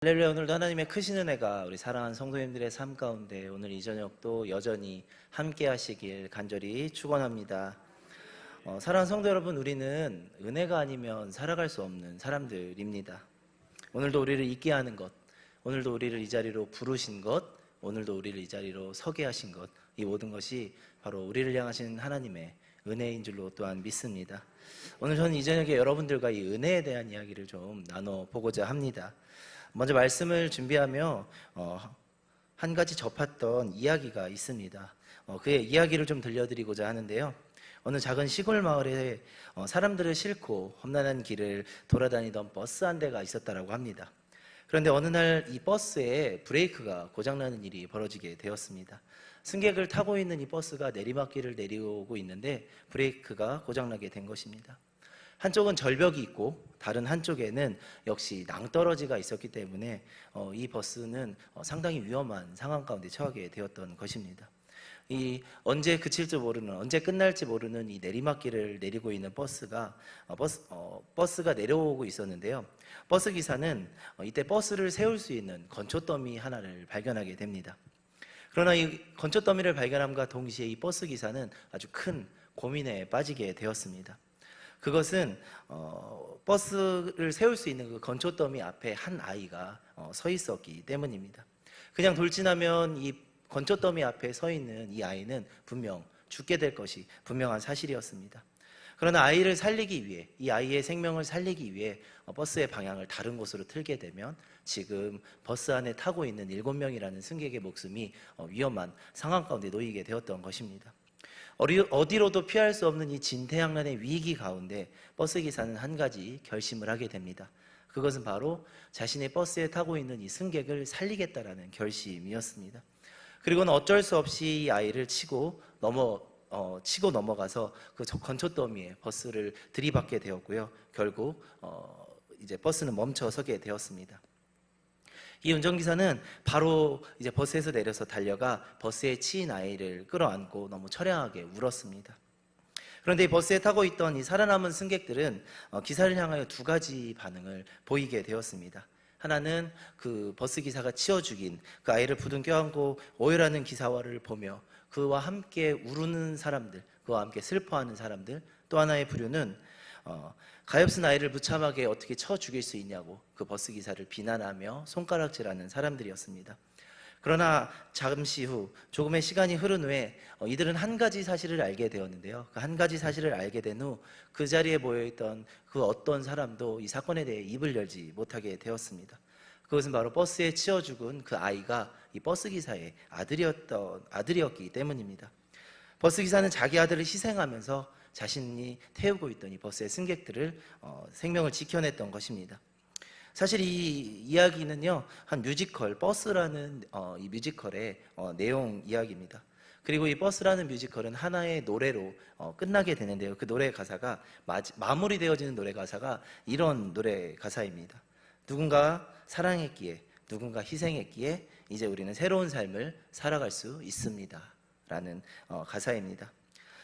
할렐루야. 오늘도 하나님의 크신 은혜가 우리 사랑하는 성도님들의 삶 가운데 오늘 이 저녁도 여전히 함께 하시길 간절히 축원합니다. 사랑하는 성도 여러분, 우리는 은혜가 아니면 살아갈 수 없는 사람들입니다. 오늘도 우리를 있게 하는 것, 오늘도 우리를 이 자리로 부르신 것, 오늘도 우리를 이 자리로 서게 하신 것, 이 모든 것이 바로 우리를 향하신 하나님의 은혜인 줄로 또한 믿습니다. 오늘 저는 이 저녁에 여러분들과 이 은혜에 대한 이야기를 좀 나눠보고자 합니다. 먼저 말씀을 준비하며 한 가지 접했던 이야기가 있습니다. 그의 이야기를 좀 들려드리고자 하는데요. 어느 작은 시골 마을에 사람들을 싣고 험난한 길을 돌아다니던 버스 한 대가 있었다라고 합니다. 그런데 어느 날 이 버스에 브레이크가 고장나는 일이 벌어지게 되었습니다. 승객을 타고 있는 이 버스가 내리막길을 내려오고 있는데 브레이크가 고장나게 된 것입니다. 한쪽은 절벽이 있고 다른 한쪽에는 역시 낭떠러지가 있었기 때문에 이 버스는 상당히 위험한 상황 가운데 처하게 되었던 것입니다. 이 언제 그칠지 모르는, 언제 끝날지 모르는 이 내리막길을 내리고 있는 버스가 내려오고 있었는데요. 버스 기사는 이때 버스를 세울 수 있는 건초더미 하나를 발견하게 됩니다. 그러나 이 건초더미를 발견함과 동시에 이 버스 기사는 아주 큰 고민에 빠지게 되었습니다. 그것은 버스를 세울 수 있는 그 건초더미 앞에 한 아이가 서 있었기 때문입니다. 그냥 돌진하면 이 건초더미 앞에 서 있는 이 아이는 분명 죽게 될 것이 분명한 사실이었습니다. 그러나 아이를 살리기 위해, 이 아이의 생명을 살리기 위해 버스의 방향을 다른 곳으로 틀게 되면 지금 버스 안에 타고 있는 7명이라는 승객의 목숨이 위험한 상황 가운데 놓이게 되었던 것입니다. 어디로도 피할 수 없는 이 진퇴양난의 위기 가운데 버스 기사는 한 가지 결심을 하게 됩니다. 그것은 바로 자신의 버스에 타고 있는 이 승객을 살리겠다라는 결심이었습니다. 그리고는 어쩔 수 없이 이 아이를 치고 넘어가서 그 건초더미에 버스를 들이받게 되었고요. 결국 이제 버스는 멈춰서게 되었습니다. 이 운전기사는 바로 이제 버스에서 내려서 달려가 버스에 치인 아이를 끌어안고 너무 처량하게 울었습니다. 그런데 이 버스에 타고 있던 이 살아남은 승객들은 기사를 향하여 두 가지 반응을 보이게 되었습니다. 하나는 그 버스 기사가 치어 죽인 그 아이를 부둥 껴안고 오열하는 기사와를 보며 그와 함께 우르는 사람들, 그와 함께 슬퍼하는 사람들, 또 하나의 부류는 가엾은 아이를 무참하게 어떻게 쳐 죽일 수 있냐고 그 버스 기사를 비난하며 손가락질하는 사람들이었습니다. 그러나 잠시 후, 조금의 시간이 흐른 후에 이들은 한 가지 사실을 알게 되었는데요. 그 한 가지 사실을 알게 된 후 그 자리에 모여있던 그 어떤 사람도 이 사건에 대해 입을 열지 못하게 되었습니다. 그것은 바로 버스에 치여 죽은 그 아이가 이 버스 기사의 아들이었기 때문입니다. 버스 기사는 자기 아들을 희생하면서 자신이 태우고 있던 이 버스의 승객들을 생명을 지켜냈던 것입니다. 사실 이 이야기는요, 한 뮤지컬 버스라는 이 뮤지컬의 내용 이야기입니다. 그리고 이 버스라는 뮤지컬은 하나의 노래로 끝나게 되는데요. 그 노래 가사가 마무리되어지는 노래 가사가 이런 노래 가사입니다. 누군가 사랑했기에, 누군가 희생했기에 이제 우리는 새로운 삶을 살아갈 수 있습니다 라는 가사입니다.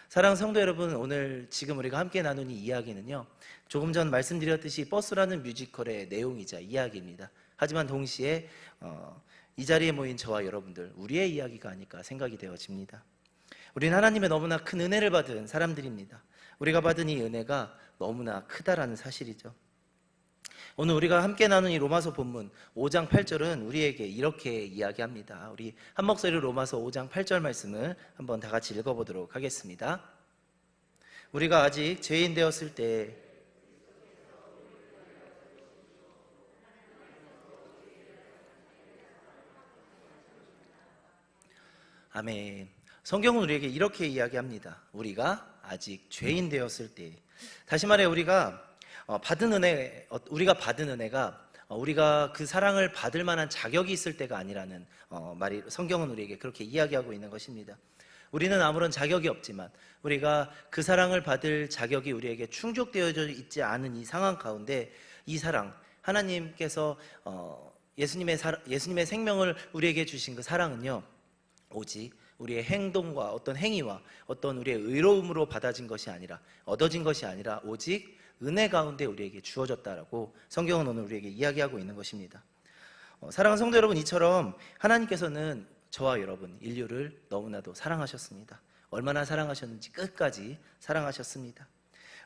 사랑하는 성도 여러분, 오늘 지금 우리가 함께 나눈 이 이야기는요, 조금 전 말씀드렸듯이 버스라는 뮤지컬의 내용이자 이야기입니다. 하지만 동시에 이 자리에 모인 저와 여러분들, 우리의 이야기가 아닐까 생각이 되어집니다. 우리는 하나님의 너무나 큰 은혜를 받은 사람들입니다. 우리가 받은 이 은혜가 너무나 크다라는 사실이죠. 오늘 우리가 함께 나눈 이 로마서 본문 5장 8절은 우리에게 이렇게 이야기합니다. 우리 한 목소리로 로마서 5장 8절 말씀을 한번 다 같이 읽어보도록 하겠습니다. 우리가 아직 죄인 되었을 때 아멘. 성경은 우리에게 이렇게 이야기합니다. 우리가 아직 죄인 되었을 때, 다시 말해 우리가 받은 은혜가 우리가 그 사랑을 받을 만한 자격이 있을 때가 아니라는 말이 성경은 우리에게 그렇게 이야기하고 있는 것입니다. 우리는 아무런 자격이 없지만 우리가 그 사랑을 받을 자격이 우리에게 충족되어져 있지 않은 이 상황 가운데 이 사랑, 하나님께서 예수님의 생명을 우리에게 주신 그 사랑은요, 오직 우리의 행동과 어떤 행위와 어떤 우리의 의로움으로 얻어진 것이 아니라 오직 은혜 가운데 우리에게 주어졌다라고 성경은 오늘 우리에게 이야기하고 있는 것입니다. 사랑하는 성도 여러분, 이처럼 하나님께서는 저와 여러분, 인류를 너무나도 사랑하셨습니다. 얼마나 사랑하셨는지 끝까지 사랑하셨습니다.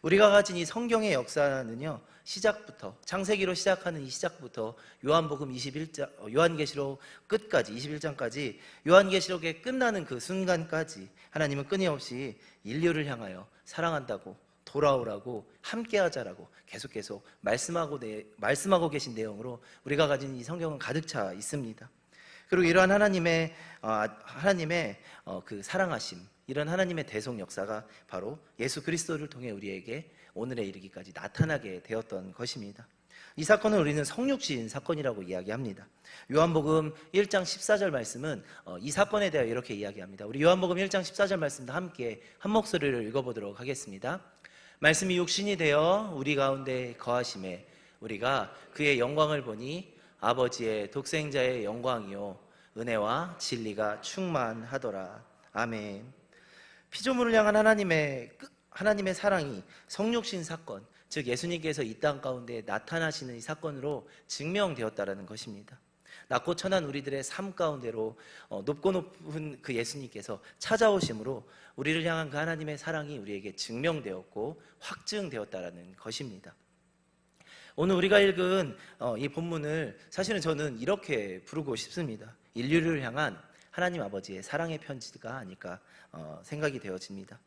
우리가 가진 이 성경의 역사는요, 시작부터, 창세기로 시작하는 이 시작부터 요한복음 21장, 요한계시록 끝까지, 21장까지, 요한계시록의 끝나는 그 순간까지 하나님은 끊임없이 인류를 향하여 사랑한다고, 돌아오라고, 함께하자라고 계속 말씀하고 계신 내용으로 우리가 가진 이 성경은 가득 차 있습니다. 그리고 이러한 하나님의 그 사랑하심, 이런 하나님의 대속 역사가 바로 예수 그리스도를 통해 우리에게 오늘에 이르기까지 나타나게 되었던 것입니다. 이 사건은 우리는 성육신 사건이라고 이야기합니다. 요한복음 1장 14절 말씀은 이 사건에 대해 이렇게 이야기합니다. 우리 요한복음 1장 14절 말씀도 함께 한 목소리를 읽어보도록 하겠습니다. 말씀이 육신이 되어 우리 가운데 거하심에 우리가 그의 영광을 보니 아버지의 독생자의 영광이요 은혜와 진리가 충만하더라. 아멘. 피조물을 향한 하나님의 사랑이 성육신 사건, 즉 예수님께서 이 땅 가운데 나타나시는 이 사건으로 증명되었다라는 것입니다. 낮고 천한 우리들의 삶 가운데로 높고 높은 그 예수님께서 찾아오심으로 우리를 향한 그 하나님의 사랑이 우리에게 증명되었고 확증되었다라는 것입니다. 오늘 우리가 읽은 이 본문을 사실은 저는 이렇게 부르고 싶습니다. 인류를 향한 하나님 아버지의 사랑의 편지가 아닐까 생각이 되어집니다.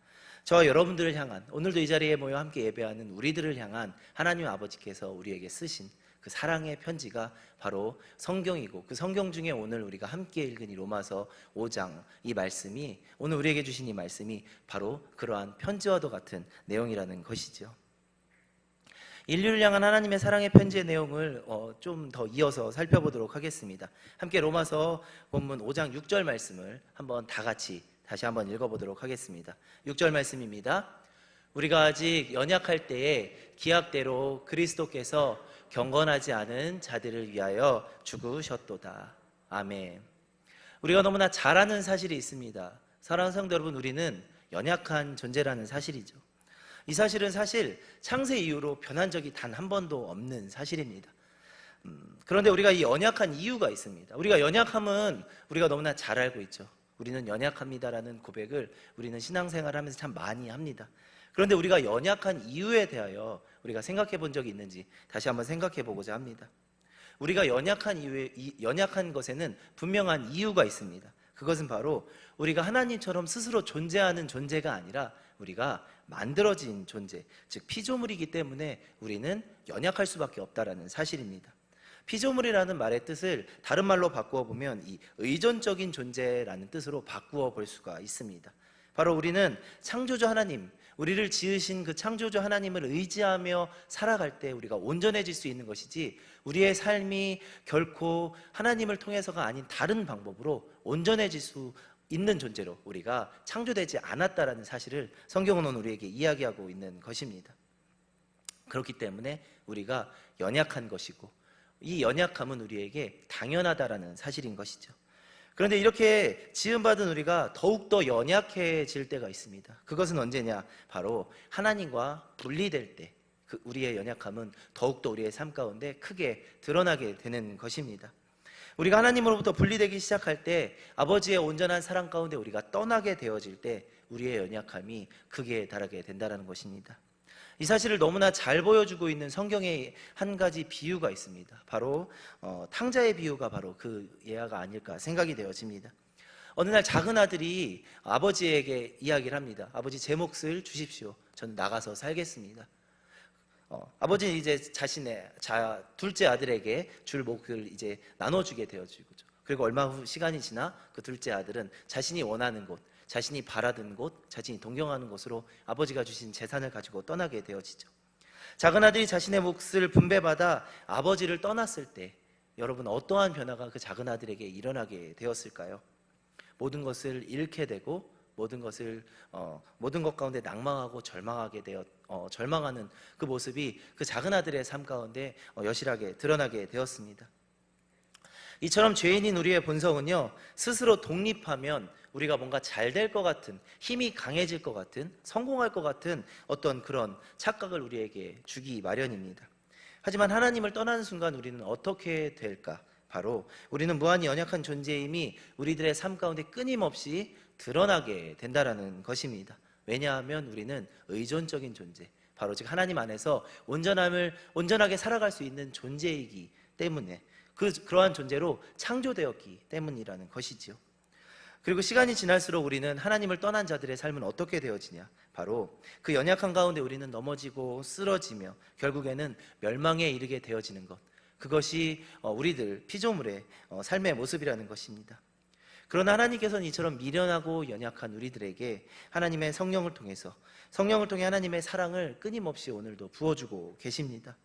저와 여러분들을 향한, 오늘도 이 자리에 모여 함께 예배하는 우리들을 향한 하나님 아버지께서 우리에게 쓰신 그 사랑의 편지가 바로 성경이고, 그 성경 중에 오늘 우리가 함께 읽은 이 로마서 5장 이 말씀이, 오늘 우리에게 주신 이 말씀이 바로 그러한 편지와도 같은 내용이라는 것이죠. 인류를 향한 하나님의 사랑의 편지의 내용을 좀 더 이어서 살펴보도록 하겠습니다. 함께 로마서 본문 5장 6절 말씀을 한번 다 같이 다시 한번 읽어보도록 하겠습니다. 6절 말씀입니다. 우리가 아직 연약할 때에 기약대로 그리스도께서 경건하지 않은 자들을 위하여 죽으셨도다. 아멘. 우리가 너무나 잘 아는 사실이 있습니다. 사랑하는 성도 여러분, 우리는 연약한 존재라는 사실이죠. 이 사실은 사실 창세 이후로 변한 적이 단 한 번도 없는 사실입니다. 그런데 우리가 이 연약한 이유가 있습니다. 우리가 연약함은 우리가 너무나 잘 알고 있죠. 우리는 연약합니다라는 고백을 우리는 신앙생활을 하면서 참 많이 합니다. 그런데 우리가 연약한 이유에 대하여 우리가 생각해 본 적이 있는지 다시 한번 생각해 보고자 합니다. 우리가 연약한 것에는 분명한 이유가 있습니다. 그것은 바로 우리가 하나님처럼 스스로 존재하는 존재가 아니라 우리가 만들어진 존재, 즉 피조물이기 때문에 우리는 연약할 수밖에 없다라는 사실입니다. 피조물이라는 말의 뜻을 다른 말로 바꾸어 보면 이 의존적인 존재라는 뜻으로 바꾸어 볼 수가 있습니다. 바로 우리는 창조주 하나님, 우리를 지으신 그 창조주 하나님을 의지하며 살아갈 때 우리가 온전해질 수 있는 것이지, 우리의 삶이 결코 하나님을 통해서가 아닌 다른 방법으로 온전해질 수 있는 존재로 우리가 창조되지 않았다라는 사실을 성경은 오늘 우리에게 이야기하고 있는 것입니다. 그렇기 때문에 우리가 연약한 것이고, 이 연약함은 우리에게 당연하다라는 사실인 것이죠. 그런데 이렇게 지음받은 우리가 더욱더 연약해질 때가 있습니다. 그것은 언제냐? 바로 하나님과 분리될 때 우리의 연약함은 더욱더 우리의 삶 가운데 크게 드러나게 되는 것입니다. 우리가 하나님으로부터 분리되기 시작할 때, 아버지의 온전한 사랑 가운데 우리가 떠나게 되어질 때 우리의 연약함이 극에 달하게 된다는 것입니다. 이 사실을 너무나 잘 보여주고 있는 성경의 한 가지 비유가 있습니다. 바로 탕자의 비유가 바로 그 예화가 아닐까 생각이 되어집니다. 어느 날 작은 아들이 아버지에게 이야기를 합니다. 아버지, 제 몫을 주십시오. 저는 나가서 살겠습니다. 아버지는 이제 자신의 둘째 아들에게 줄 몫을 이제 나눠주게 되어지고, 그리고 얼마 후 시간이 지나 그 둘째 아들은 자신이 원하는 곳, 자신이 바라던 곳, 자신이 동경하는 곳으로 아버지가 주신 재산을 가지고 떠나게 되어지죠. 작은 아들이 자신의 몫을 분배받아 아버지를 떠났을 때 여러분, 어떠한 변화가 그 작은 아들에게 일어나게 되었을까요? 모든 것을 잃게 되고 모든 것 가운데 낭망하고 절망하는 그 모습이 그 작은 아들의 삶 가운데 여실하게 드러나게 되었습니다. 이처럼 죄인인 우리의 본성은요, 스스로 독립하면 우리가 뭔가 잘 될 것 같은, 힘이 강해질 것 같은, 성공할 것 같은 어떤 그런 착각을 우리에게 주기 마련입니다. 하지만 하나님을 떠나는 순간 우리는 어떻게 될까? 바로 우리는 무한히 연약한 존재임이 우리들의 삶 가운데 끊임없이 드러나게 된다라는 것입니다. 왜냐하면 우리는 의존적인 존재, 바로 즉 하나님 안에서 온전하게 살아갈 수 있는 존재이기 때문에, 그러한 존재로 창조되었기 때문이라는 것이지요. 그리고 시간이 지날수록 우리는 하나님을 떠난 자들의 삶은 어떻게 되어지냐, 바로 그 연약한 가운데 우리는 넘어지고 쓰러지며 결국에는 멸망에 이르게 되어지는 것, 그것이 우리들 피조물의 삶의 모습이라는 것입니다. 그러나 하나님께서는 이처럼 미련하고 연약한 우리들에게 하나님의 성령을 통해 하나님의 사랑을 끊임없이 오늘도 부어주고 계십니다.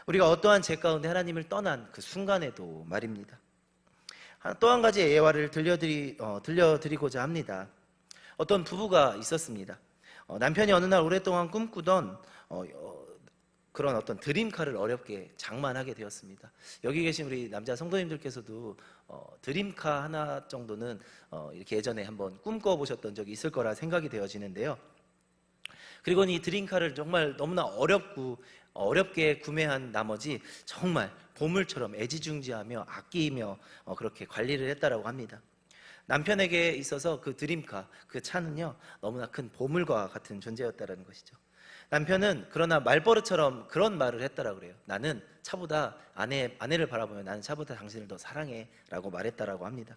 우리가 어떠한 죄 가운데 하나님을 떠난 그 순간에도 말입니다. 또 한 가지 예화를 들려드리고자 합니다. 어떤 부부가 있었습니다. 남편이 어느 날 오랫동안 꿈꾸던 그런 어떤 드림카를 어렵게 장만하게 되었습니다. 여기 계신 우리 남자 성도님들께서도 드림카 하나 정도는 이렇게 예전에 한번 꿈꿔보셨던 적이 있을 거라 생각이 되어지는데요. 그리고 이 드림카를 정말 너무나 어렵게 구매한 나머지 정말 보물처럼 애지중지하며 아끼며 그렇게 관리를 했다라고 합니다. 남편에게 있어서 그 드림카, 그 차는요 너무나 큰 보물과 같은 존재였다라는 것이죠. 남편은 그러나 말버릇처럼 그런 말을 했다라고 그래요. 나는 차보다 아내를 바라보며 나는 차보다 당신을 더 사랑해 라고 말했다라고 합니다.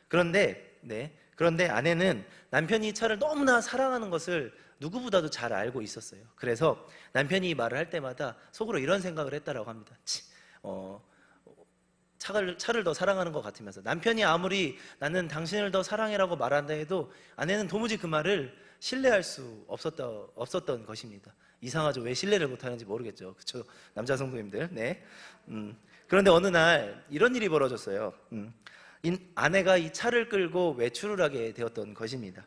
그런데 아내는 남편이 이 차를 너무나 사랑하는 것을 누구보다도 잘 알고 있었어요. 그래서 남편이 이 말을 할 때마다 속으로 이런 생각을 했다라고 합니다. 차를 더 사랑하는 것 같으면서, 남편이 아무리 나는 당신을 더 사랑해라고 말한다 해도 아내는 도무지 그 말을 신뢰할 수 없었던 것입니다. 이상하죠? 왜 신뢰를 못하는지 모르겠죠. 그렇죠? 남자 성도님들. 네. 그런데 어느 날 이런 일이 벌어졌어요. 아내가 이 차를 끌고 외출을 하게 되었던 것입니다.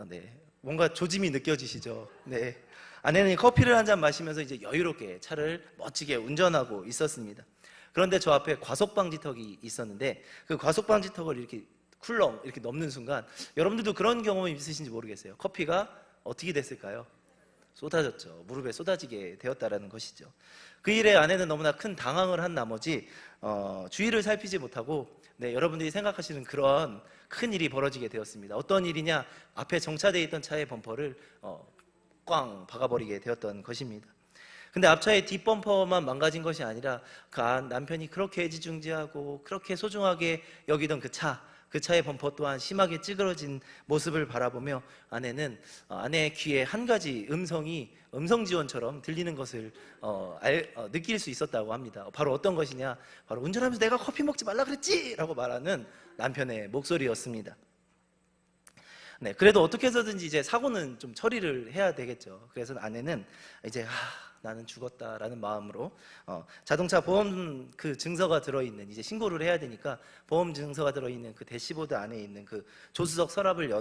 네. 뭔가 조짐이 느껴지시죠? 네. 아내는 커피를 한 잔 마시면서 이제 여유롭게 차를 멋지게 운전하고 있었습니다. 그런데 저 앞에 과속방지턱이 있었는데 그 과속방지턱을 이렇게 쿨렁 이렇게 넘는 순간, 여러분들도 그런 경험이 있으신지 모르겠어요. 커피가 어떻게 됐을까요? 쏟아졌죠. 무릎에 쏟아지게 되었다라는 것이죠. 그 일에 아내는 너무나 큰 당황을 한 나머지 주위를 살피지 못하고, 여러분들이 생각하시는 그런 큰 일이 벌어지게 되었습니다. 어떤 일이냐, 앞에 정차되어 있던 차의 범퍼를 꽝 박아버리게 되었던 것입니다. 근데 앞차의 뒷범퍼만 망가진 것이 아니라 그 남편이 그렇게 애지중지하고 그렇게 소중하게 여기던 그 차의 범퍼 또한 심하게 찌그러진 모습을 바라보며 아내는 아내의 귀에 한 가지 음성 지원처럼 들리는 것을 느낄 수 있었다고 합니다. 바로 어떤 것이냐, 바로 운전하면서 내가 커피 먹지 말라 그랬지! 라고 말하는 남편의 목소리였습니다. 네, 그래도 어떻게 해서든지 이제 사고는 좀 처리를 해야 되겠죠. 그래서 아내는 이제 나는 죽었다라는 마음으로 자동차 보험 그 증서가 들어있는, 이제 신고를 해야 되니까 보험 증서가 들어있는 그 대시보드 안에 있는 그 조수석 서랍을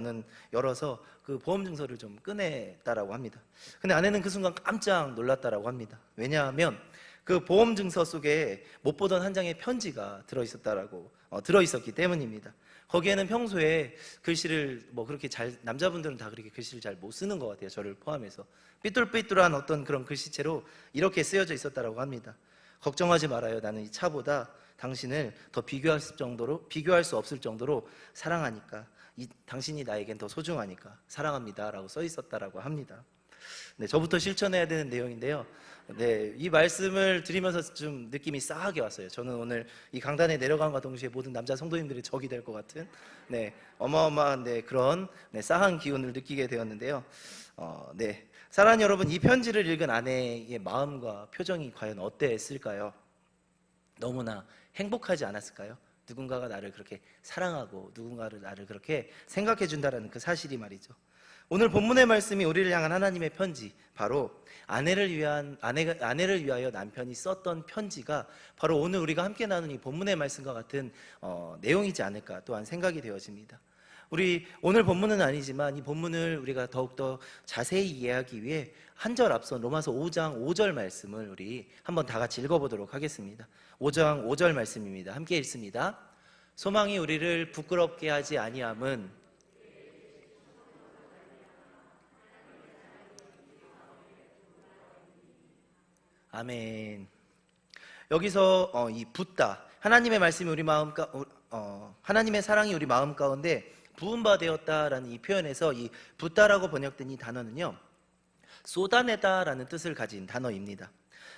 열어서 그 보험 증서를 좀 꺼냈다라고 합니다. 근데 아내는 그 순간 깜짝 놀랐다라고 합니다. 왜냐하면 그 보험 증서 속에 못 보던 한 장의 편지가 들어있었기 때문입니다. 거기에는 평소에 글씨를 그렇게 남자분들은 다 그렇게 글씨를 잘 못 쓰는 것 같아요. 저를 포함해서 삐뚤삐뚤한 어떤 그런 글씨체로 이렇게 쓰여져 있었다라고 합니다. 걱정하지 말아요. 나는 이 차보다 당신을 더 비교할 수 없을 정도로 사랑하니까, 당신이 나에겐 더 소중하니까 사랑합니다라고 써 있었다라고 합니다. 네, 저부터 실천해야 되는 내용인데요. 네, 이 말씀을 드리면서 좀 느낌이 싸하게 왔어요. 저는 오늘 이 강단에 내려간과 동시에 모든 남자 성도님들이 적이 될 것 같은 어마어마한 그런 싸한 기운을 느끼게 되었는데요. 사랑하는 여러분, 이 편지를 읽은 아내의 마음과 표정이 과연 어땠을까요? 너무나 행복하지 않았을까요? 누군가가 나를 그렇게 사랑하고 누군가를 나를 그렇게 생각해 준다는 그 사실이 말이죠. 오늘 본문의 말씀이 우리를 향한 하나님의 편지, 바로 아내를 위하여 남편이 썼던 편지가 바로 오늘 우리가 함께 나눈 이 본문의 말씀과 같은 내용이지 않을까 또한 생각이 되어집니다. 우리 오늘 본문은 아니지만 이 본문을 우리가 더욱더 자세히 이해하기 위해 한 절 앞선 로마서 5장 5절 말씀을 우리 한번 다 같이 읽어보도록 하겠습니다. 5장 5절 말씀입니다. 함께 읽습니다. 소망이 우리를 부끄럽게 하지 아니함은 아멘. 여기서 이 붙다, 하나님의 말씀이 하나님의 사랑이 우리 마음 가운데 부은 바 되었다라는 이 표현에서 이 붓다라고 번역된 이 단어는요, 쏟아내다라는 뜻을 가진 단어입니다.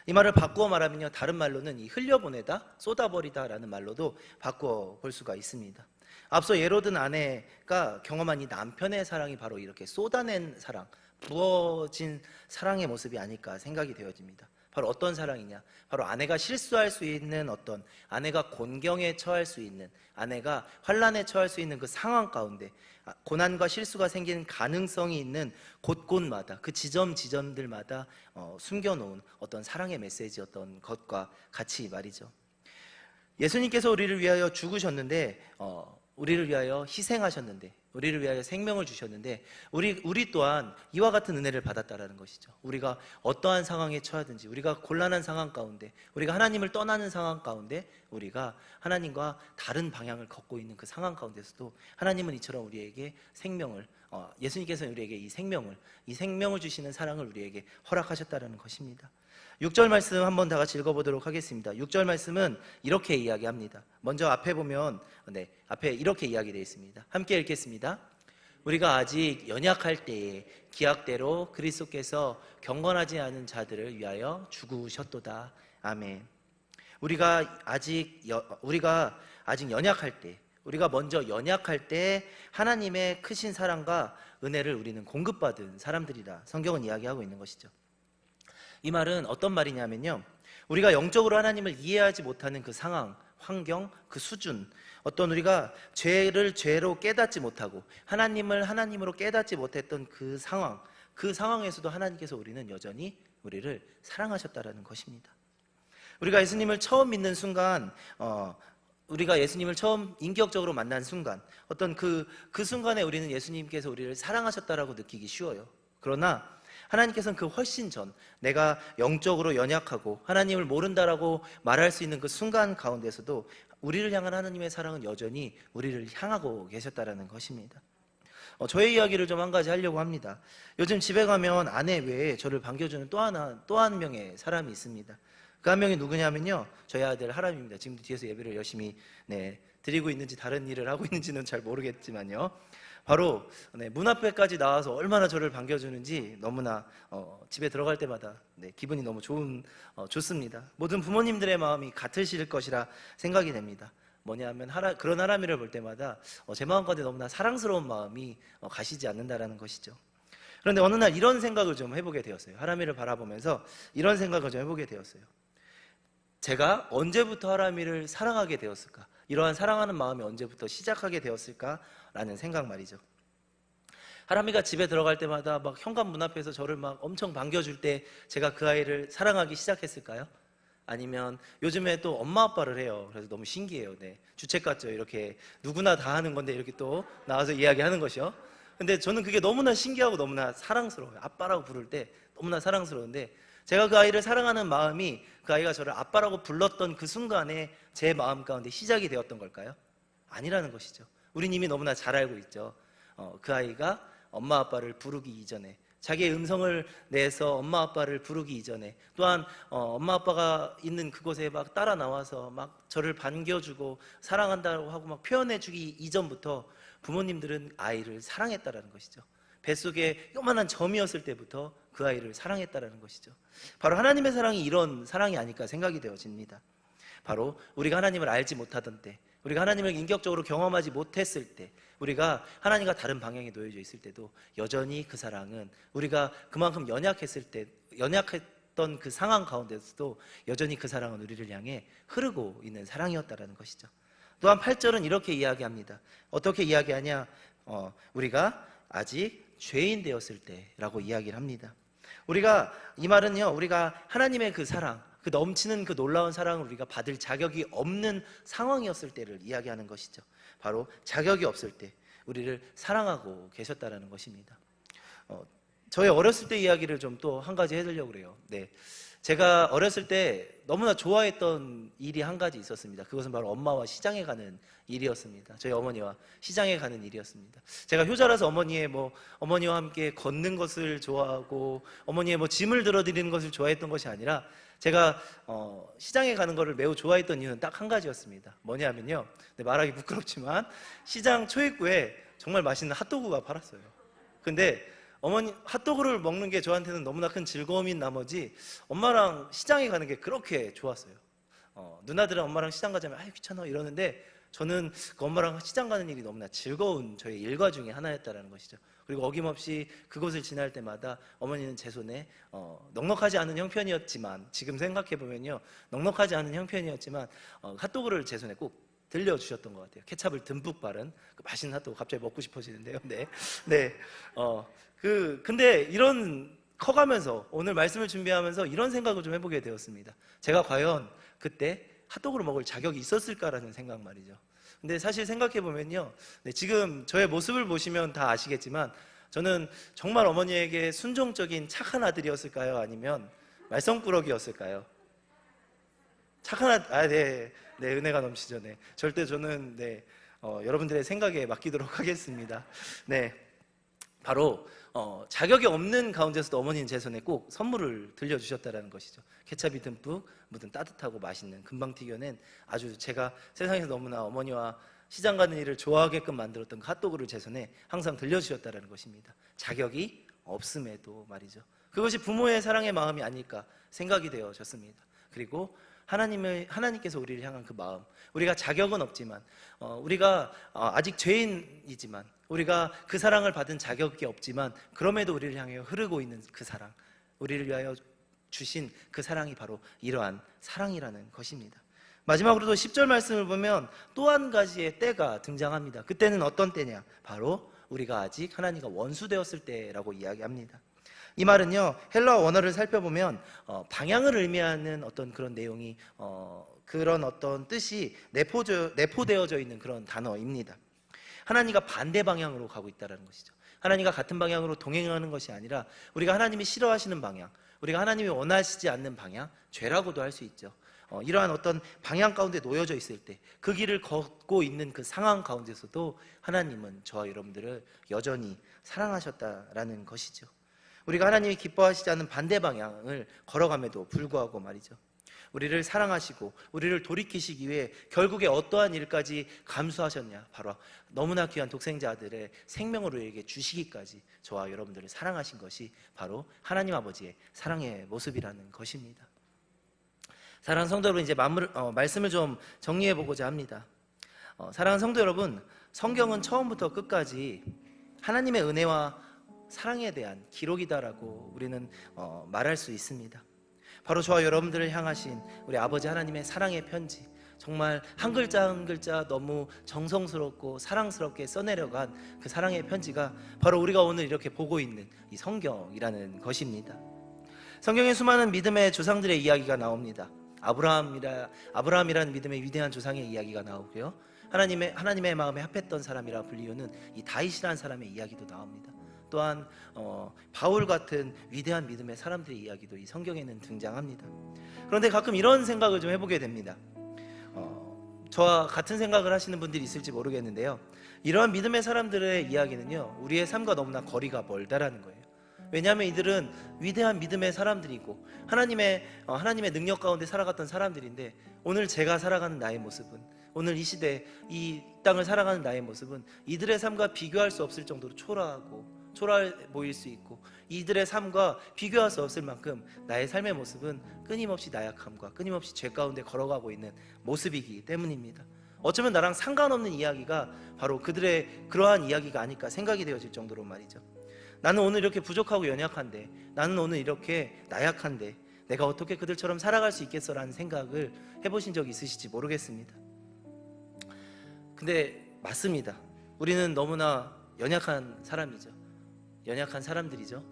이 말을 바꾸어 말하면요, 다른 말로는 이 흘려보내다, 쏟아버리다라는 말로도 바꾸어 볼 수가 있습니다. 앞서 예로 든 아내가 경험한 이 남편의 사랑이 바로 이렇게 쏟아낸 사랑, 부어진 사랑의 모습이 아닐까 생각이 되어집니다. 바로 어떤 사랑이냐? 바로 아내가 실수할 수 있는 어떤, 아내가 곤경에 처할 수 있는, 아내가 환난에 처할 수 있는 그 상황 가운데 고난과 실수가 생기는 가능성이 있는 곳곳마다, 그 지점들마다 숨겨놓은 어떤 사랑의 메시지였던 것과 같이 말이죠. 예수님께서 우리를 위하여 죽으셨는데, 우리를 위하여 희생하셨는데, 우리를 위하여 생명을 주셨는데, 우리 또한 이와 같은 은혜를 받았다라는 것이죠. 우리가 어떠한 상황에 처하든지, 우리가 곤란한 상황 가운데, 우리가 하나님을 떠나는 상황 가운데, 우리가 하나님과 다른 방향을 걷고 있는 그 상황 가운데서도 하나님은 이처럼 우리에게 생명을, 예수님께서는 우리에게 이 생명을 주시는 사랑을 우리에게 허락하셨다라는 것입니다. 6절 말씀 한번 다 같이 읽어보도록 하겠습니다. 6절 말씀은 이렇게 이야기합니다. 먼저 앞에 보면, 앞에 이렇게 이야기되어 있습니다. 함께 읽겠습니다. 우리가 아직 연약할 때에 기약대로 그리스도께서 경건하지 않은 자들을 위하여 죽으셨도다. 아멘. 우리가 아직 연약할 때, 우리가 먼저 연약할 때 하나님의 크신 사랑과 은혜를 우리는 공급받은 사람들이라 성경은 이야기하고 있는 것이죠. 이 말은 어떤 말이냐면요, 우리가 영적으로 하나님을 이해하지 못하는 그 상황, 환경, 그 수준, 어떤 우리가 죄를 죄로 깨닫지 못하고 하나님을 하나님으로 깨닫지 못했던 그 상황에서도 하나님께서 우리는 여전히 우리를 사랑하셨다라는 것입니다. 우리가 예수님을 처음 믿는 순간, 우리가 예수님을 처음 인격적으로 만난 순간, 어떤 그 순간에 우리는 예수님께서 우리를 사랑하셨다라고 느끼기 쉬워요. 그러나 하나님께서는 그 훨씬 전, 내가 영적으로 연약하고 하나님을 모른다라고 말할 수 있는 그 순간 가운데서도 우리를 향한 하나님의 사랑은 여전히 우리를 향하고 계셨다라는 것입니다. 저의 이야기를 좀 한 가지 하려고 합니다. 요즘 집에 가면 아내 외에 저를 반겨주는 또 한 명의 사람이 있습니다. 그 한 명이 누구냐면요, 저희 아들 하람입니다. 지금도 뒤에서 예배를 열심히 드리고 있는지 다른 일을 하고 있는지는 잘 모르겠지만요, 바로 문 앞에까지 나와서 얼마나 저를 반겨주는지 너무나 집에 들어갈 때마다 기분이 너무 좋습니다. 모든 부모님들의 마음이 같으실 것이라 생각이 됩니다. 뭐냐면 그런 하람이를 볼 때마다 제 마음 가운데 너무나 사랑스러운 마음이 가시지 않는다라는 것이죠. 그런데 어느 날 이런 생각을 좀 해보게 되었어요. 하람이를 바라보면서 이런 생각을 좀 해보게 되었어요. 제가 언제부터 하람이를 사랑하게 되었을까? 이러한 사랑하는 마음이 언제부터 시작하게 되었을까라는 생각 말이죠. 하람이가 집에 들어갈 때마다 막 현관 문 앞에서 저를 막 엄청 반겨줄 때 제가 그 아이를 사랑하기 시작했을까요? 아니면 요즘에 또 엄마 아빠를 해요. 그래서 너무 신기해요. 주책 같죠? 이렇게 누구나 다 하는 건데 이렇게 또 나와서 이야기하는 것이요. 근데 저는 그게 너무나 신기하고 너무나 사랑스러워요. 아빠라고 부를 때 너무나 사랑스러운데, 제가 그 아이를 사랑하는 마음이 그 아이가 저를 아빠라고 불렀던 그 순간에 제 마음 가운데 시작이 되었던 걸까요? 아니라는 것이죠. 우린 이미 너무나 잘 알고 있죠. 그 아이가 엄마 아빠를 부르기 이전에, 자기의 음성을 내서 엄마 아빠를 부르기 이전에, 또한 엄마 아빠가 있는 그곳에 막 따라 나와서 막 저를 반겨주고 사랑한다고 하고 막 표현해주기 이전부터 부모님들은 아이를 사랑했다라는 것이죠. 뱃속에 요만한 점이었을 때부터 그 아이를 사랑했다라는 것이죠. 바로 하나님의 사랑이 이런 사랑이 아닐까 생각이 되어집니다. 바로 우리가 하나님을 알지 못하던 때, 우리가 하나님을 인격적으로 경험하지 못했을 때, 우리가 하나님과 다른 방향에 놓여져 있을 때도 여전히 그 사랑은, 우리가 그만큼 연약했던 그 상황 가운데서도 여전히 그 사랑은 우리를 향해 흐르고 있는 사랑이었다라는 것이죠. 또한 8절은 이렇게 이야기합니다. 어떻게 이야기하냐? 우리가 아직 죄인 되었을 때라고 이야기를 합니다. 이 말은요, 우리가 하나님의 그 사랑, 그 넘치는 그 놀라운 사랑을 우리가 받을 자격이 없는 상황이었을 때를 이야기하는 것이죠. 바로 자격이 없을 때 우리를 사랑하고 계셨다라는 것입니다. 저의 어렸을 때 이야기를 좀 또 한 가지 해드리려고 그래요. 네, 제가 어렸을 때 너무나 좋아했던 일이 한 가지 있었습니다. 그것은 바로 엄마와 시장에 가는 일이었습니다. 저희 어머니와 시장에 가는 일이었습니다. 제가 효자라서 어머니와 함께 걷는 것을 좋아하고 어머니의 짐을 들어드리는 것을 좋아했던 것이 아니라 제가 시장에 가는 것을 매우 좋아했던 이유는 딱 한 가지였습니다. 뭐냐면요, 네, 말하기 부끄럽지만 시장 초입구에 정말 맛있는 핫도그가 팔았어요. 근데 어머니 핫도그를 먹는 게 저한테는 너무나 큰 즐거움인 나머지 엄마랑 시장에 가는 게 그렇게 좋았어요. 누나들은 엄마랑 시장 가자면 아유 귀찮아 이러는데 저는 그 엄마랑 시장 가는 일이 너무나 즐거운 저의 일과 중에 하나였다는 것이죠. 그리고 어김없이 그곳을 지날 때마다 어머니는 제 손에 넉넉하지 않은 형편이었지만, 지금 생각해보면요, 넉넉하지 않은 형편이었지만 핫도그를 제 손에 꼭 들려주셨던 것 같아요. 케찹을 듬뿍 바른 그 맛있는 핫도그, 갑자기 먹고 싶어지는데요. 네, 네. 근데 이런 커가면서 오늘 말씀을 준비하면서 이런 생각을 좀 해보게 되었습니다. 제가 과연 그때 핫도그를 먹을 자격이 있었을까라는 생각 말이죠. 근데 사실 생각해보면요, 네, 지금 저의 모습을 보시면 다 아시겠지만 저는 정말 어머니에게 순종적인 착한 아들이었을까요? 아니면 말썽꾸러기였을까요? 착한 아들, 네, 네, 은혜가 넘치죠. 네, 절대 저는 여러분들의 생각에 맡기도록 하겠습니다. 네, 바로 자격이 없는 가운데서도 어머니는 제 손에 꼭 선물을 들려주셨다는 것이죠. 케찹이 듬뿍 묻은 따뜻하고 맛있는, 금방 튀겨낸 아주 제가 세상에서 너무나 어머니와 시장 가는 일을 좋아하게끔 만들었던 그 핫도그를 제 손에 항상 들려주셨다는 것입니다. 자격이 없음에도 말이죠. 그것이 부모의 사랑의 마음이 아닐까 생각이 되어졌습니다. 그리고 하나님께서 우리를 향한 그 마음, 우리가 자격은 없지만 우리가 아직 죄인이지만 우리가 그 사랑을 받은 자격이 없지만 그럼에도 우리를 향해 흐르고 있는 그 사랑, 우리를 위하여 주신 그 사랑이 바로 이러한 사랑이라는 것입니다. 마지막으로도 10절 말씀을 보면 또 한 가지의 때가 등장합니다. 그때는 어떤 때냐? 바로 우리가 아직 하나님과 원수되었을 때라고 이야기합니다. 이 말은요, 헬라어 원어를 살펴보면 방향을 의미하는 어떤 그런 내용이 그런 어떤 뜻이 내포되어져 있는 그런 단어입니다. 하나님과 반대 방향으로 가고 있다는 것이죠. 하나님과 같은 방향으로 동행하는 것이 아니라 우리가 하나님이 싫어하시는 방향, 우리가 하나님이 원하시지 않는 방향, 죄라고도 할 수 있죠. 이러한 어떤 방향 가운데 놓여져 있을 때 그 길을 걷고 있는 그 상황 가운데서도 하나님은 저와 여러분들을 여전히 사랑하셨다라는 것이죠. 우리가 하나님이 기뻐하시지 않는 반대 방향을 걸어감에도 불구하고 말이죠, 우리를 사랑하시고 우리를 돌이키시기 위해 결국에 어떠한 일까지 감수하셨냐? 바로 너무나 귀한 독생자 아들의 생명을 우리에게 주시기까지 저와 여러분들을 사랑하신 것이 바로 하나님 아버지의 사랑의 모습이라는 것입니다. 사랑하는 성도 여러분, 이제 말씀을 좀 정리해보고자 합니다. 사랑하는 성도 여러분, 성경은 처음부터 끝까지 하나님의 은혜와 사랑에 대한 기록이다라고 우리는 말할 수 있습니다. 바로 저와 여러분들을 향하신 우리 아버지 하나님의 사랑의 편지, 정말 한 글자 한 글자 너무 정성스럽고 사랑스럽게 써내려간 그 사랑의 편지가 바로 우리가 오늘 이렇게 보고 있는 이 성경이라는 것입니다. 성경에 수많은 믿음의 조상들의 이야기가 나옵니다. 아브라함이라는 믿음의 위대한 조상의 이야기가 나오고요, 하나님의 마음에 합했던 사람이라 불리우는 이 다윗이라는 사람의 이야기도 나옵니다. 또한 바울 같은 위대한 믿음의 사람들의 이야기도 이 성경에는 등장합니다. 그런데 가끔 이런 생각을 좀 해보게 됩니다. 저와 같은 생각을 하시는 분들이 있을지 모르겠는데요, 이러한 믿음의 사람들의 이야기는요, 우리의 삶과 너무나 거리가 멀다라는 거예요. 왜냐하면 이들은 위대한 믿음의 사람들이고 하나님의 능력 가운데 살아갔던 사람들인데, 오늘 제가 살아가는 나의 모습은, 오늘 이 시대 이 땅을 살아가는 나의 모습은 이들의 삶과 비교할 수 없을 정도로 초라해 보일 수 있고, 이들의 삶과 비교할 수 없을 만큼 나의 삶의 모습은 끊임없이 나약함과 끊임없이 죄 가운데 걸어가고 있는 모습이기 때문입니다. 어쩌면 나랑 상관없는 이야기가 바로 그들의 그러한 이야기가 아닐까 생각이 되어질 정도로 말이죠. 나는 오늘 이렇게 부족하고 연약한데, 나는 오늘 이렇게 나약한데 내가 어떻게 그들처럼 살아갈 수 있겠어라는 생각을 해보신 적이 있으실지 모르겠습니다. 근데 맞습니다. 우리는 너무나 연약한 사람이죠. 연약한 사람들이죠.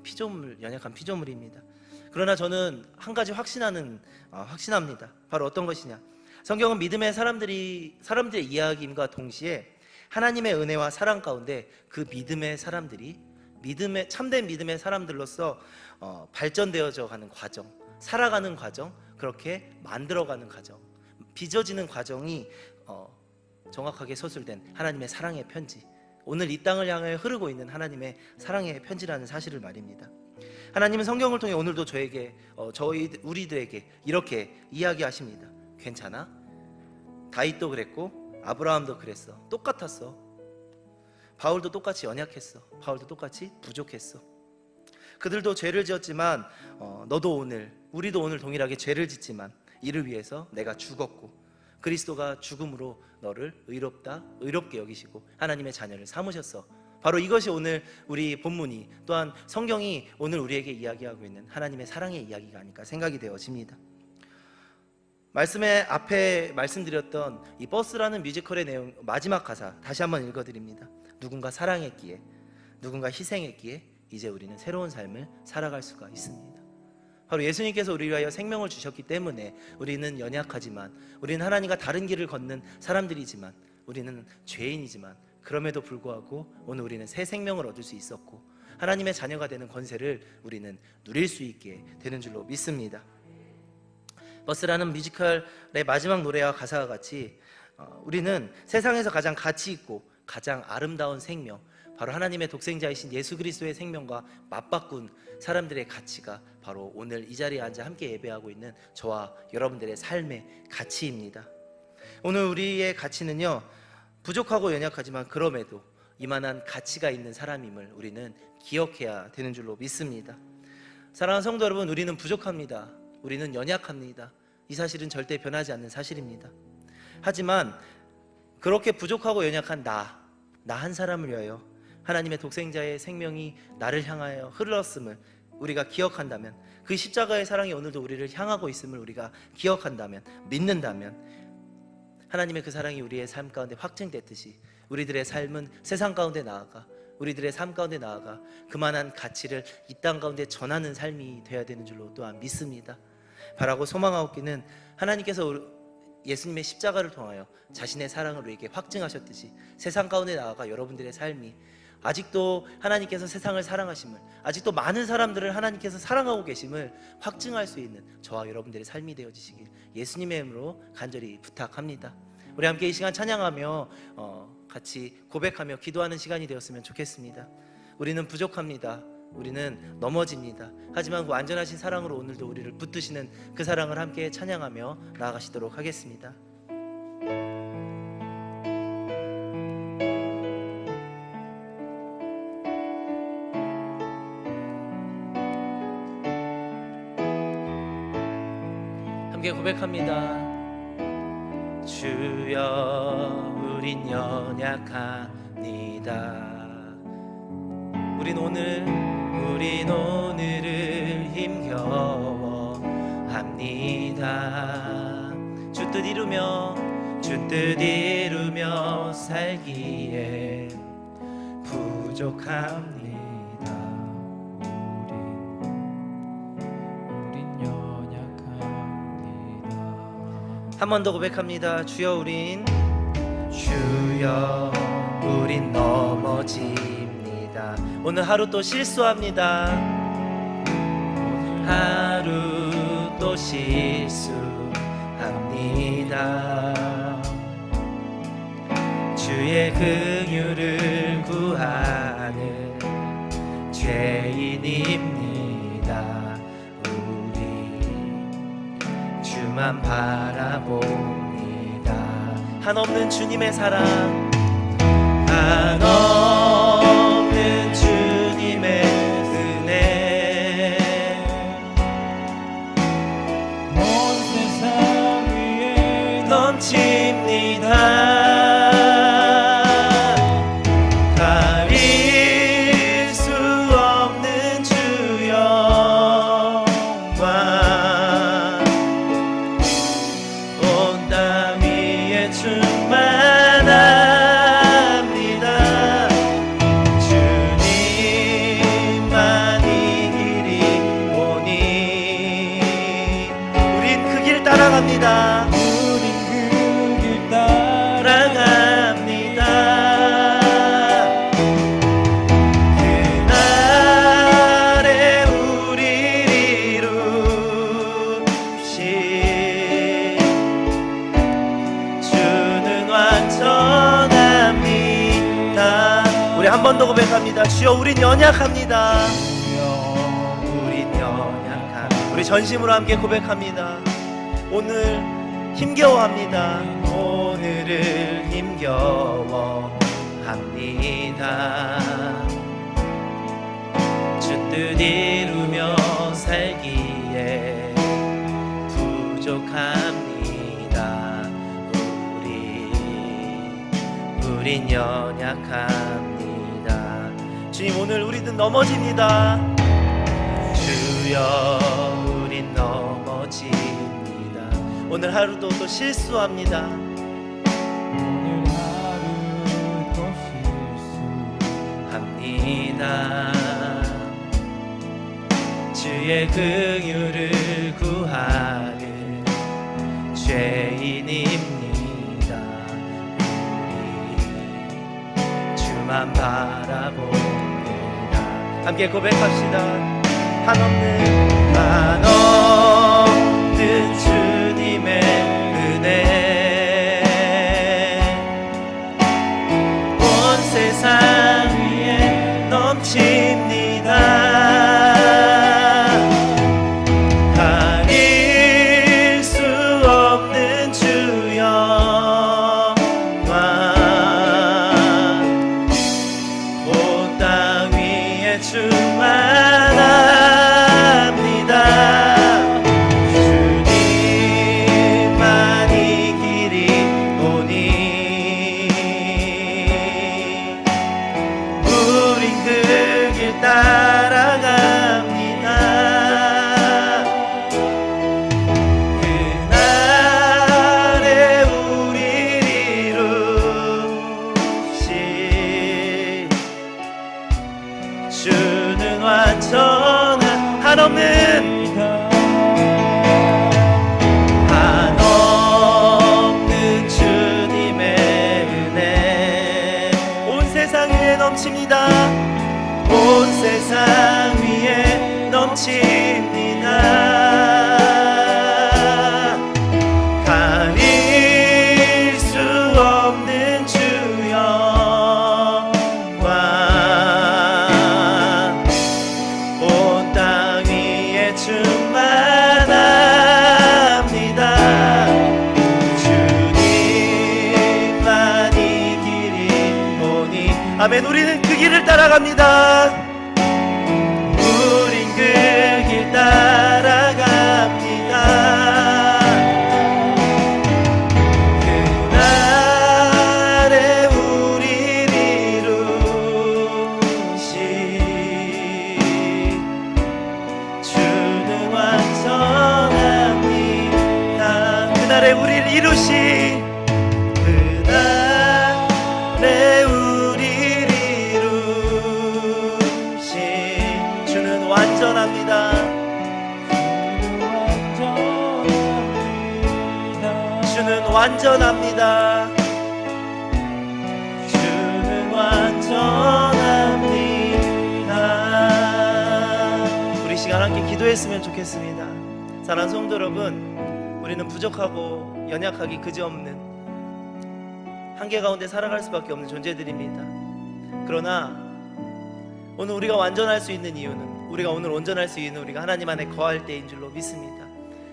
연약한 피조물입니다. 그러나 저는 한 가지 확신합니다. 바로 어떤 것이냐? 성경은 믿음의 사람들의 이야기임과 동시에 하나님의 은혜와 사랑 가운데 그 믿음의 사람들이 믿음의 참된 믿음의 사람들로서 발전되어져 가는 과정, 살아가는 과정, 그렇게 만들어가는 과정, 빚어지는 과정이 정확하게 서술된 하나님의 사랑의 편지, 오늘 이 땅을 향해 흐르고 있는 하나님의 사랑의 편지라는 사실을 말입니다. 하나님은 성경을 통해 오늘도 저에게 우리들에게 이렇게 이야기하십니다. 괜찮아? 다윗도 그랬고 아브라함도 그랬어. 똑같았어. 바울도 똑같이 연약했어. 바울도 똑같이 부족했어. 그들도 죄를 지었지만 우리도 오늘 동일하게 죄를 짓지만 이를 위해서 내가 죽었고 그리스도가 죽음으로 너를 의롭게 여기시고 하나님의 자녀를 삼으셨어. 바로 이것이 오늘 우리 본문이, 또한 성경이 오늘 우리에게 이야기하고 있는 하나님의 사랑의 이야기가 아닐까 생각이 되어집니다. 말씀의 앞에 말씀드렸던 이 버스라는 뮤지컬의 내용, 마지막 가사 다시 한번 읽어드립니다. 누군가 사랑했기에, 누군가 희생했기에 이제 우리는 새로운 삶을 살아갈 수가 있습니다. 바로 예수님께서 우리를 위하여 생명을 주셨기 때문에 우리는 연약하지만, 우리는 하나님과 다른 길을 걷는 사람들이지만, 우리는 죄인이지만 그럼에도 불구하고 오늘 우리는 새 생명을 얻을 수 있었고 하나님의 자녀가 되는 권세를 우리는 누릴 수 있게 되는 줄로 믿습니다. 버스라는 뮤지컬의 마지막 노래와 가사와 같이 우리는 세상에서 가장 가치 있고 가장 아름다운 생명, 바로 하나님의 독생자이신 예수 그리스도의 생명과 맞바꾼 사람들의 가치가 바로 오늘 이 자리에 앉아 함께 예배하고 있는 저와 여러분들의 삶의 가치입니다. 오늘 우리의 가치는요, 부족하고 연약하지만 그럼에도 이만한 가치가 있는 사람임을 우리는 기억해야 되는 줄로 믿습니다. 사랑하는 성도 여러분, 우리는 부족합니다. 우리는 연약합니다. 이 사실은 절대 변하지 않는 사실입니다. 하지만 그렇게 부족하고 연약한 나 한 사람을 위하여 하나님의 독생자의 생명이 나를 향하여 흘렀음을 우리가 기억한다면, 그 십자가의 사랑이 오늘도 우리를 향하고 있음을 우리가 기억한다면, 믿는다면, 하나님의 그 사랑이 우리의 삶 가운데 확증됐듯이 우리들의 삶은 세상 가운데 나아가, 우리들의 삶 가운데 나아가 그만한 가치를 이 땅 가운데 전하는 삶이 되어야 되는 줄로 또한 믿습니다. 바라고 소망하옵기는 하나님께서 예수님의 십자가를 통하여 자신의 사랑을 우리에게 확증하셨듯이 세상 가운데 나아가 여러분들의 삶이 아직도 하나님께서 세상을 사랑하심을, 아직도 많은 사람들을 하나님께서 사랑하고 계심을 확증할 수 있는 저와 여러분들의 삶이 되어지시길 예수님의 이름으로 간절히 부탁합니다. 우리 함께 이 시간 찬양하며 같이 고백하며 기도하는 시간이 되었으면 좋겠습니다. 우리는 부족합니다. 우리는 넘어집니다. 하지만 그 완전하신 사랑으로 오늘도 우리를 붙드시는 그 사랑을 함께 찬양하며 나아가시도록 하겠습니다. 함께 고백합니다. 주여, 우린 연약합니다. 우린 오늘을 힘겨워합니다. 주 뜻 이루며 살기에 부족합니다. 우린 연약합니다. 한 번 더 고백합니다. 주여, 우린 넘어집니다. 오늘 하루 또 실수합니다. 하루 또 실수합니다. 주의 긍휼을 구하는 죄인입니다. 우리 주만 바라봅니다. 한없는 주님의 사랑, 한없는 주님의 은혜, 온 세상 위에 넘칩니다. 가릴 수 없는 주 영광, 온 땅 위에 충만합니다. 한 번 더 고백합니다. 주여 우린 연약합니다. 우린 연약한, 우리 전심으로 함께 고백합니다. 오늘 힘겨워합니다. 오늘을 힘겨워합니다. 주 뜻 이루며 살기에 부족합니다. 우린 연약합니다. 주님, 오늘 우리는 넘어집니다. 주여 우린 넘어집니다. 오늘 하루도 또 실수합니다. 오늘 하루도 실수합니다. 주의 긍휼을 구하는 죄인입니다. 우리 주만 바라봅니다. 함께 고백합시다. 한없는 주님의 은혜 온 세상 위에 넘칩니다. 주는 완전한 한없는 주님의 은혜 온 세상 위에 넘칩니다. 온 세상 위에 넘칩니다. 가릴 수 없는 주여 충만합니다. 주님만이 길이 오니 아멘. 우리는 그 길을 따라갑니다. 우린 그 길 따라갑니다. 그날에 우리를 이루신 주는 완전합니다. 그날에 우리를 이루신 그날에 우리를 이루신 주는 완전합니다. 주는 완전합니다. 주는 완전합니다. 우리 시간 함께 기도했으면 좋겠습니다. 사랑하는 성도 여러분, 우리는 부족하고 연약하기 그지없는 한계 가운데 살아갈 수밖에 없는 존재들입니다. 그러나 오늘 우리가 완전할 수 있는 이유는, 우리가 오늘 온전할 수 있는 우리가 하나님 안에 거할 때인 줄로 믿습니다.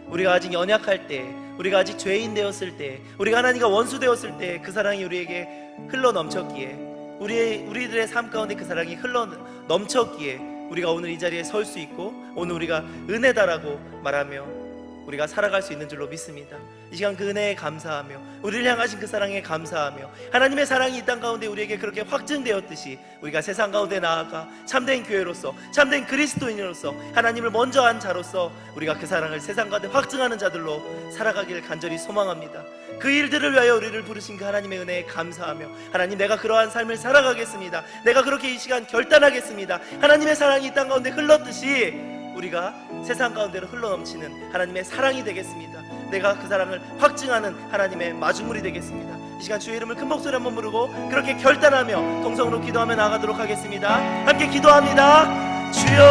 우리가 아직 연약할 때, 우리가 아직 죄인 되었을 때, 우리가 하나님과 원수 되었을 때 그 사랑이 우리에게 흘러 넘쳤기에, 우리들의 삶 가운데 그 사랑이 흘러 넘쳤기에 우리가 오늘 이 자리에 설 수 있고, 오늘 우리가 은혜다라고 말하며 우리가 살아갈 수 있는 줄로 믿습니다. 이 시간 그 은혜에 감사하며, 우리를 향하신 그 사랑에 감사하며, 하나님의 사랑이 이 땅 가운데 우리에게 그렇게 확증되었듯이 우리가 세상 가운데 나아가 참된 교회로서, 참된 그리스도인으로서, 하나님을 먼저 한 자로서 우리가 그 사랑을 세상 가운데 확증하는 자들로 살아가기를 간절히 소망합니다. 그 일들을 위하여 우리를 부르신 그 하나님의 은혜에 감사하며, 하나님, 내가 그러한 삶을 살아가겠습니다. 내가 그렇게 이 시간 결단하겠습니다. 하나님의 사랑이 이 땅 가운데 흘렀듯이 우리가 세상 가운데로 흘러넘치는 하나님의 사랑이 되겠습니다. 내가 그 사랑을 확증하는 하나님의 마중물이 되겠습니다. 이 시간 주의 이름을 큰 목소리 한번 부르고 그렇게 결단하며 동성으로 기도하며 나아가도록 하겠습니다. 함께 기도합니다. 주여,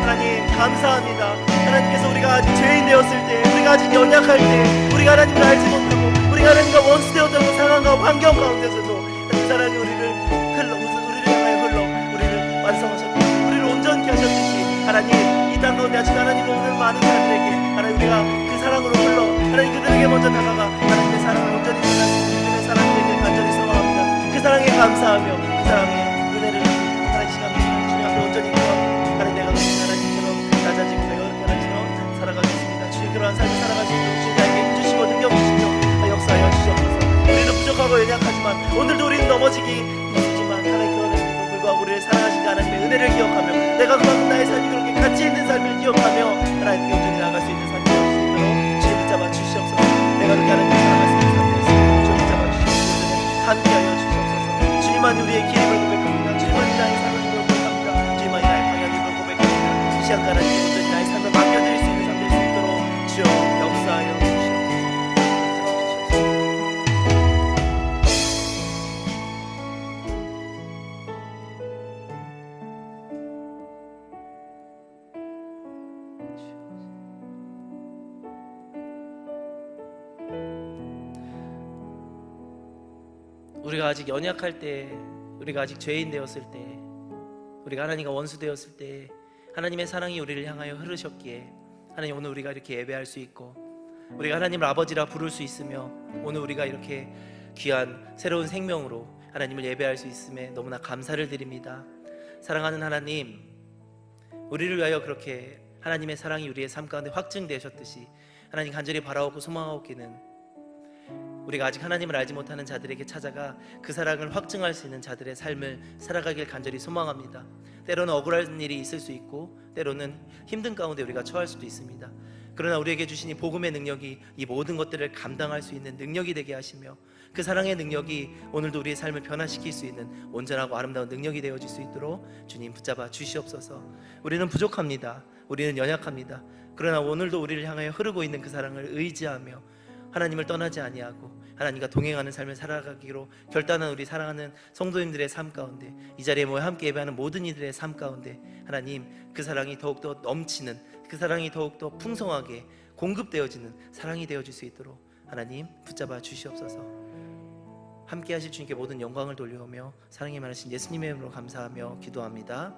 하나님 감사합니다. 하나님께서 우리가 아직 죄인 되었을 때, 우리가 아직 연약할 때, 우리가 하나님을 알지 못하고 우리가 하나님과 원수 되었던 그 상황과 환경 가운데서도 사랑이 우리를 향하여 흘러 우리를 완성하셨듯이, 우리를 온전케 하셨듯이 하나님, 이 땅 가운데 아직 하나님 오늘 많은 사람들에게 하나님 우리가 그 사랑으로 흘러 하나님 그들에게 먼저 다가가 하나님의 사랑을 온전히 전할 수 있는 믿음의 사랑들에게 간절히 소망합니다. 그 사랑에 감사하며 그 사랑의 은혜를 하나님 시간 주님 앞에 온전히 구하고 하나님, 내가 그렇게 하나님처럼 낮아지고 내가 그렇게 하나님처럼 살아가겠습니다. 주의 그러한 삶을 살아갈 수 있도록 주님 나에게 힘 주시고 능력 주시며 역사하여 주시옵소서. 우리는 부족하고 연약하지만 오늘도 우리는 넘어지기 있지만 하나님, 그럼에도 불구하고 우리를 사랑하신 하나님의 은혜를 기억하며 내가 그만큼 나의 삶이 그렇게 가치 있는 삶을 기억하며 하나님께 온전히 나아갈 수 있는 삶이 될 수 있도록 주님 붙잡아 주시옵소서. 내가 그렇게 하나님께 사랑할 수 있는 삶이 될 수 있도록 주님 붙잡아 주시옵소서. 함께하여 주시옵소서. 주님만이 우리의 길임을 고백합니다. 주님만이 나의 삶을 고백합니다. 주님만이 나의 방향임을 고백합니다. 이 시간 하나님 온전히 나의 삶을 맡겨드릴 수 있는 삶 될 수 있도록 주여 역사하여 주시옵소서. 우리가 아직 연약할 때, 우리가 아직 죄인 되었을 때, 우리가 하나님과 원수 되었을 때 하나님의 사랑이 우리를 향하여 흐르셨기에 하나님, 오늘 우리가 이렇게 예배할 수 있고 우리가 하나님을 아버지라 부를 수 있으며 오늘 우리가 이렇게 귀한 새로운 생명으로 하나님을 예배할 수 있음에 너무나 감사를 드립니다. 사랑하는 하나님, 우리를 위하여 그렇게 하나님의 사랑이 우리의 삶 가운데 확증되셨듯이 하나님 간절히 바라오고 소망하옵기는 우리가 아직 하나님을 알지 못하는 자들에게 찾아가 그 사랑을 확증할 수 있는 자들의 삶을 살아가길 간절히 소망합니다. 때로는 억울한 일이 있을 수 있고 때로는 힘든 가운데 우리가 처할 수도 있습니다. 그러나 우리에게 주신 이 복음의 능력이 이 모든 것들을 감당할 수 있는 능력이 되게 하시며 그 사랑의 능력이 오늘도 우리의 삶을 변화시킬 수 있는 온전하고 아름다운 능력이 되어질 수 있도록 주님 붙잡아 주시옵소서. 우리는 부족합니다. 우리는 연약합니다. 그러나 오늘도 우리를 향하여 흐르고 있는 그 사랑을 의지하며 하나님을 떠나지 아니하고 하나님과 동행하는 삶을 살아가기로 결단한 우리 사랑하는 성도님들의 삶 가운데, 이 자리에 모여 함께 예배하는 모든 이들의 삶 가운데 하나님, 그 사랑이 더욱더 넘치는, 그 사랑이 더욱더 풍성하게 공급되어지는 사랑이 되어질 수 있도록 하나님 붙잡아 주시옵소서. 함께 하실 주님께 모든 영광을 돌려오며 사랑이 많으신 예수님의 이름으로 감사하며 기도합니다.